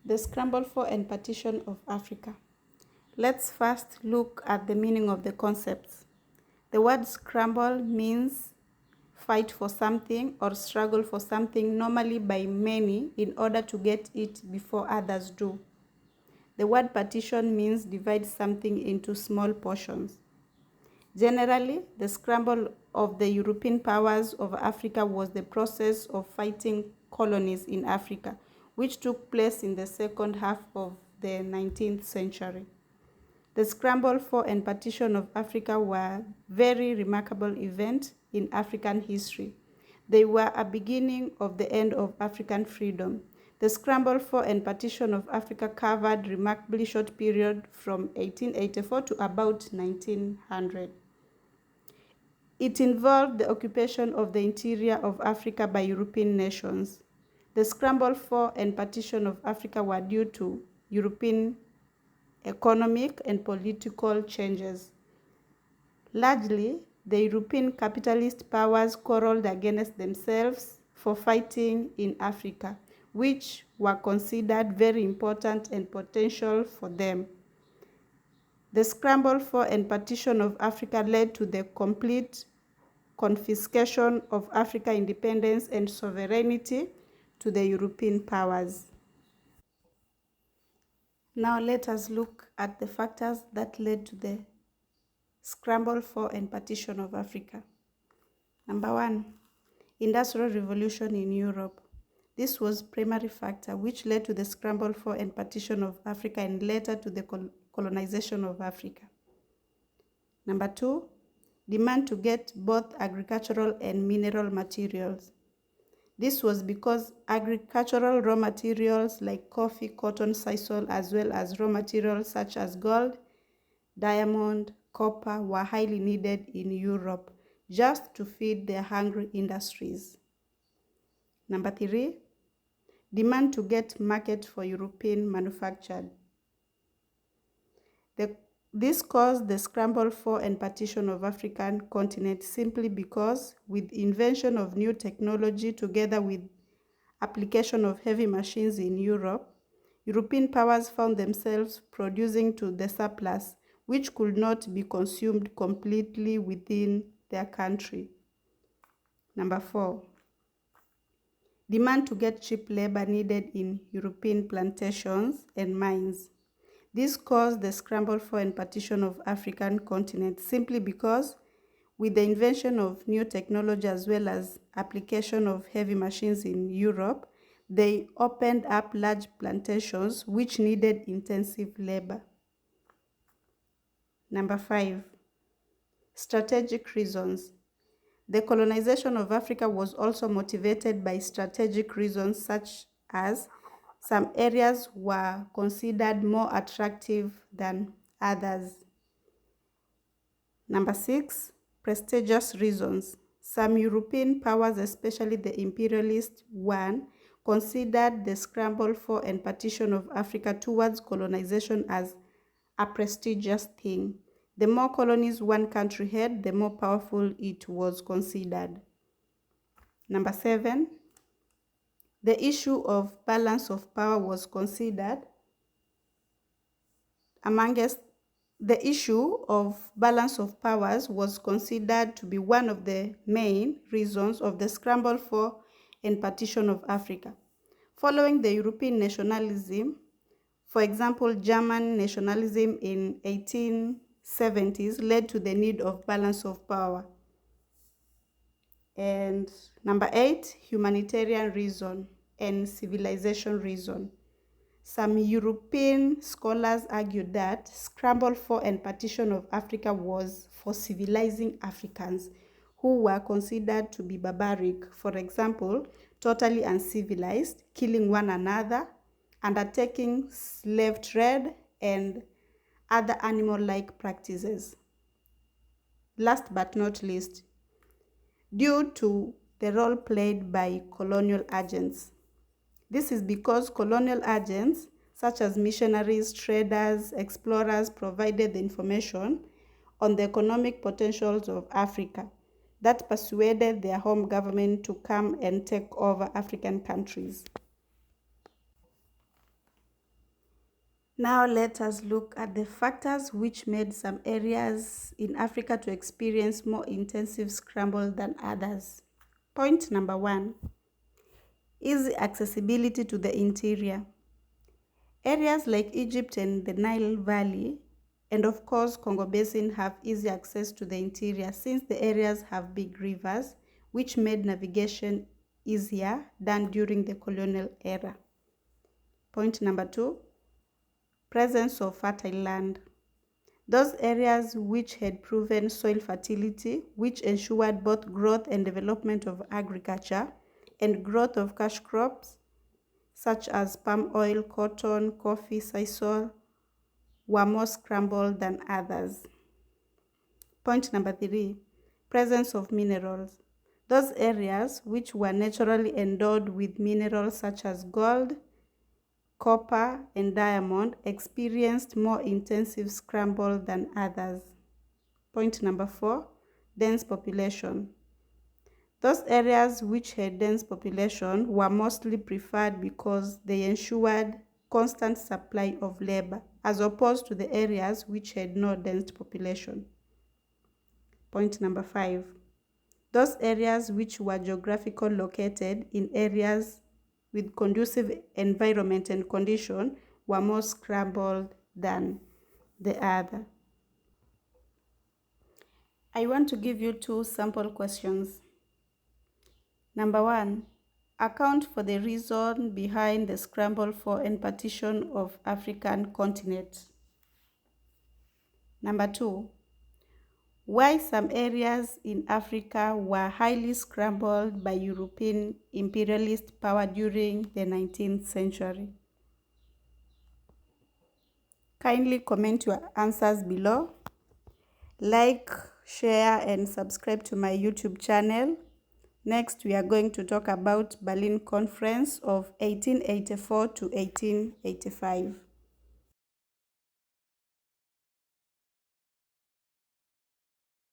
The Scramble for and Partition of Africa. Let's first look at the meaning of the concepts. The word scramble means fight for something or struggle for something, normally by many, in order to get it before others do. The word partition means divide something into small portions. Generally, the scramble of the European powers of Africa was the process of fighting colonies in Africa, which took place in the second half of the 19th century. The Scramble for and Partition of Africa were very remarkable events in African history. They were a beginning of the end of African freedom. The Scramble for and Partition of Africa covered a remarkably short period from 1884 to about 1900. It involved the occupation of the interior of Africa by European nations. The Scramble for and Partition of Africa were due to European economic and political changes. Largely, the European capitalist powers quarreled against themselves for fighting in Africa, which were considered very important and potential for them. The Scramble for and Partition of Africa led to the complete confiscation of African independence and sovereignty to the European powers. Now let us look at the factors that led to the Scramble for and Partition of Africa. Number 1, Industrial Revolution in Europe. This was primary factor which led to the Scramble for and Partition of Africa and later to the colonization of Africa. Number 2, demand to get both agricultural and mineral materials. This was because agricultural raw materials like coffee, cotton, sisal, as well as raw materials such as gold, diamond, copper were highly needed in Europe just to feed their hungry industries. Number 3, demand to get market for European manufactured. This caused the Scramble for and Partition of African continent simply because with invention of new technology together with application of heavy machines in Europe, European powers found themselves producing to the surplus, which could not be consumed completely within their country. Number 4, demand to get cheap labor needed in European plantations and mines. This caused the Scramble for and Partition of African continent simply because with the invention of new technology as well as application of heavy machines in Europe, they opened up large plantations which needed intensive labor. Number 5, strategic reasons. The colonization of Africa was also motivated by strategic reasons such as some areas were considered more attractive than others. Number 6, prestigious reasons. Some European powers, especially the imperialist one, considered the Scramble for and Partition of Africa towards colonization as a prestigious thing. The more colonies one country had, the more powerful it was considered. Number 7, the issue of balance of power was considered. The issue of balance of powers was considered to be one of the main reasons of the Scramble for and Partition of Africa. Following the European nationalism, for example, German nationalism in 1870s led to the need of balance of power. And number 8, humanitarian reason and civilization reason. Some European scholars argued that Scramble for and Partition of Africa was for civilizing Africans who were considered to be barbaric, for example, totally uncivilized, killing one another, undertaking slave trade, and other animal-like practices. Last but not least, due to the role played by colonial agents. This is because colonial agents, such as missionaries, traders, explorers, provided the information on the economic potentials of Africa that persuaded their home government to come and take over African countries. Now let us look at the factors which made some areas in Africa to experience more intensive scramble than others. Point number 1. Easy accessibility to the interior. Areas like Egypt and the Nile Valley and of course Congo Basin have easy access to the interior since the areas have big rivers, which made navigation easier than during the colonial era. Point number 2. Presence of fertile land. Those areas which had proven soil fertility, which ensured both growth and development of agriculture and growth of cash crops such as palm oil, cotton, coffee, sisal, were more scrambled than others. Point number 3. Presence of minerals. Those areas which were naturally endowed with minerals such as gold, copper, and diamond experienced more intensive scramble than others. Point number 4. Dense population. Those areas which had dense population were mostly preferred because they ensured constant supply of labor, as opposed to the areas which had no dense population. Point number 5. Those areas which were geographically located in areas with conducive environment and condition were more scrambled than the other. I want to give you 2 sample questions. Number 1. Account for the reason behind the scramble for and partition of African continent. Number 2. Why some areas in Africa were highly scrambled by European imperialist power during the 19th century. Kindly comment your answers below. Like, share, and subscribe to my YouTube channel. Next, we are going to talk about Berlin Conference of 1884 to 1885.